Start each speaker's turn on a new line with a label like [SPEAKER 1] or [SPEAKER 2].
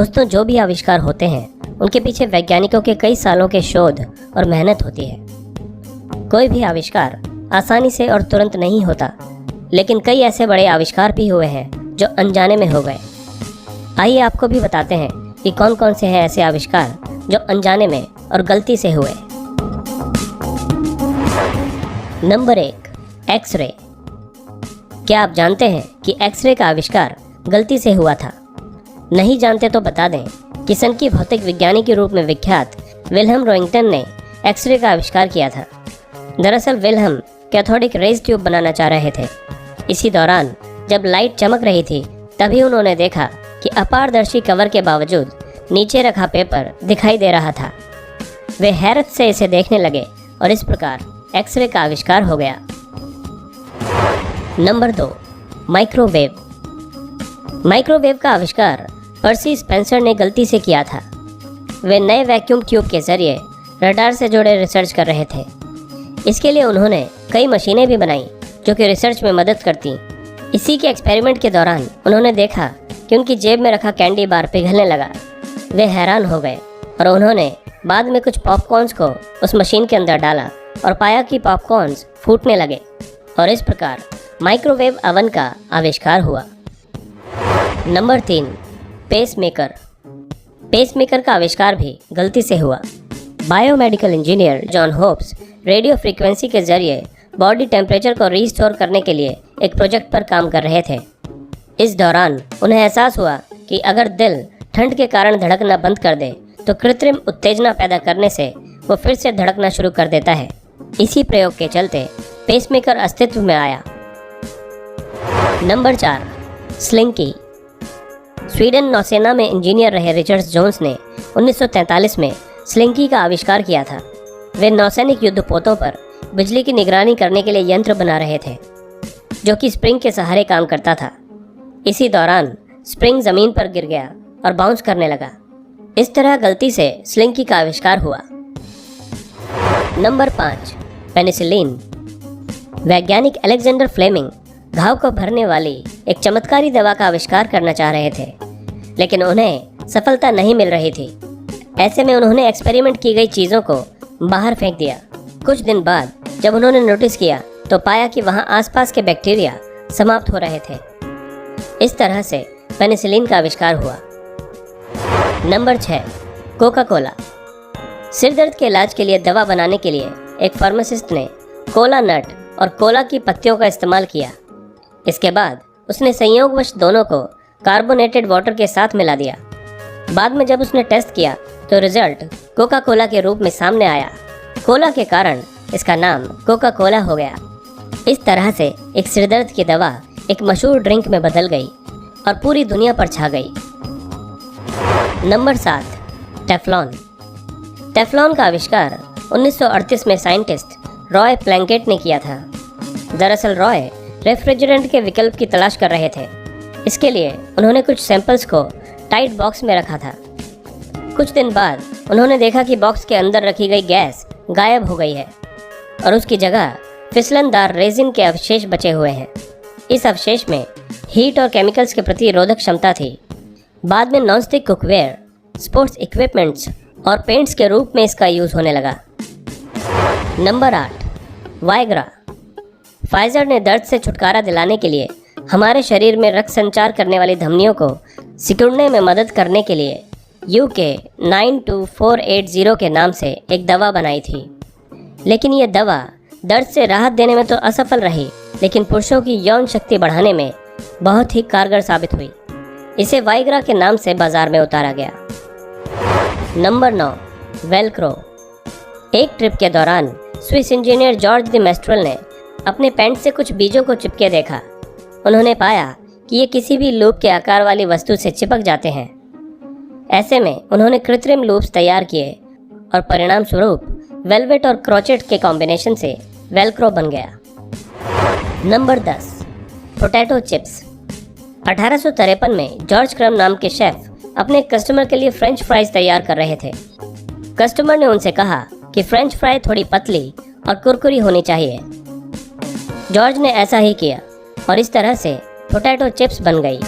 [SPEAKER 1] दोस्तों, जो भी आविष्कार होते हैं उनके पीछे वैज्ञानिकों के कई सालों के शोध और मेहनत होती है। कोई भी आविष्कार आसानी से और तुरंत नहीं होता, लेकिन कई ऐसे बड़े आविष्कार भी हुए हैं जो अनजाने में हो गए। आइए आपको भी बताते हैं कि कौन कौन से हैं ऐसे आविष्कार जो अनजाने में और गलती से हुए। Number 1, x-ray. क्या आप जानते हैं कि एक्सरे का आविष्कार गलती से हुआ था? नहीं जानते तो बता दें कि सन की भौतिक विज्ञानी के रूप में विख्यात विल्हेम रोइंगटन ने एक्सरे का आविष्कार किया था। दरअसल विल्हेम कैथोडिक रेज ट्यूब बनाना चाह रहे थे। इसी दौरान जब लाइट चमक रही थी, तभी उन्होंने देखा कि अपारदर्शी कवर के बावजूद नीचे रखा पेपर दिखाई दे रहा था। वे हैरत से इसे देखने लगे और इस प्रकार एक्सरे का आविष्कार हो गया। Number 2, microwave. माइक्रोवेव का आविष्कार पर्सी स्पेंसर ने गलती से किया था। वे नए वैक्यूम ट्यूब के जरिए रडार से जुड़े रिसर्च कर रहे थे। इसके लिए उन्होंने कई मशीनें भी बनाई जो कि रिसर्च में मदद करती। इसी के एक्सपेरिमेंट के दौरान उन्होंने देखा कि उनकी जेब में रखा कैंडी बार पिघलने लगा। वे हैरान हो गए और उन्होंने बाद में कुछ पॉपकॉर्न्स को उस मशीन के अंदर डाला और पाया कि पॉपकॉर्न्स फूटने लगे और इस प्रकार माइक्रोवेव अवन का आविष्कार हुआ। Number 3, pacemaker. पेसमेकर का आविष्कार भी गलती से हुआ। Biomedical engineer John hopes radio frequency के जरिए बॉडी टेम्परेचर को रीस्टोर करने के लिए एक प्रोजेक्ट पर काम कर रहे थे। इस दौरान उन्हें एहसास हुआ कि अगर दिल ठंड के कारण धड़कना बंद कर दे तो कृत्रिम उत्तेजना पैदा करने से वो फिर से धड़कना शुरू कर देता है। इसी प्रयोग के चलते पेसमेकर अस्तित्व में आया। Number 4, slinky. स्वीडन नौसेना में इंजीनियर रहे रिचर्ड जोन्स ने 1943 में स्लिंकी का आविष्कार किया था। वे नौसैनिक युद्धपोतों पर बिजली की निगरानी करने के लिए यंत्र बना रहे थे जो कि स्प्रिंग के सहारे काम करता था। इसी दौरान स्प्रिंग जमीन पर गिर गया और बाउंस करने लगा। इस तरह गलती से स्लिंकी का आविष्कार हुआ। Number 5, penicillin. वैज्ञानिक अलेक्जेंडर फ्लेमिंग घाव को भरने वाली एक चमत्कारी दवा का आविष्कार करना चाह रहे थे, लेकिन उन्हें सफलता नहीं मिल रही थी। ऐसे में उन्होंने एक्सपेरिमेंट की गई चीज़ों को बाहर फेंक दिया। कुछ दिन बाद जब उन्होंने नोटिस किया तो पाया कि वहाँ आसपास के बैक्टीरिया समाप्त हो रहे थे। इस तरह से पेनिसिलिन का आविष्कार हुआ। Number 6, Coca Cola. सिर दर्द के इलाज के लिए दवा बनाने के लिए एक फार्मासिस्ट ने कोला नट और कोला की पत्तियों का इस्तेमाल किया। इसके बाद उसने संयोगवश दोनों को कार्बोनेटेड वाटर के साथ मिला दिया। बाद में जब उसने टेस्ट किया तो रिजल्ट कोका कोला के रूप में सामने आया। कोला के कारण इसका नाम कोका कोला हो गया। इस तरह से एक सिरदर्द की दवा एक मशहूर ड्रिंक में बदल गई और पूरी दुनिया पर छा गई। Number 7, Teflon. टेफ्लॉन का आविष्कार 1938 में साइंटिस्ट रॉय प्लैंकेट ने किया था। दरअसल रॉय रेफ्रिजरेंट के विकल्प की तलाश कर रहे थे। इसके लिए उन्होंने कुछ सैंपल्स को टाइट बॉक्स में रखा था। कुछ दिन बाद उन्होंने देखा कि बॉक्स के अंदर रखी गई गैस गायब हो गई है और उसकी जगह फिसलनदार रेजिन के अवशेष बचे हुए हैं। इस अवशेष में हीट और केमिकल्स के प्रति रोधक क्षमता थी। बाद में नॉनस्टिक कुकवेयर, स्पोर्ट्स इक्विपमेंट्स और पेंट्स के रूप में इसका यूज़ होने लगा। Number 8, Viagra. फाइजर ने दर्द से छुटकारा दिलाने के लिए हमारे शरीर में रक्त संचार करने वाली धमनियों को सिकुड़ने में मदद करने के लिए UK 92480 के नाम से एक दवा बनाई थी। लेकिन यह दवा दर्द से राहत देने में तो असफल रही, लेकिन पुरुषों की यौन शक्ति बढ़ाने में बहुत ही कारगर साबित हुई। इसे वाइग्रा के नाम से बाजार में उतारा गया। Number 9, Velcro. एक ट्रिप के दौरान Swiss engineer George the menstrual ने अपने पैंट से कुछ बीजों को चिपके देखा। उन्होंने पाया कि ये किसी भी लूप के आकार वाली वस्तु से चिपक जाते हैं। ऐसे में उन्होंने कृत्रिम लूप्स तैयार किए और परिणाम स्वरूप वेलवेट और क्रोचेट के कॉम्बिनेशन से वेलक्रो बन गया। Number 10, potato chips. 1853 में जॉर्ज क्रम नाम के शेफ अपने कस्टमर के लिए फ्रेंच फ्राइज तैयार कर रहे थे। कस्टमर ने उनसे कहा कि फ्रेंच फ्राई थोड़ी पतली और कुरकुरी होनी चाहिए। जॉर्ज ने ऐसा ही किया और इस तरह से पोटैटो चिप्स बन गई।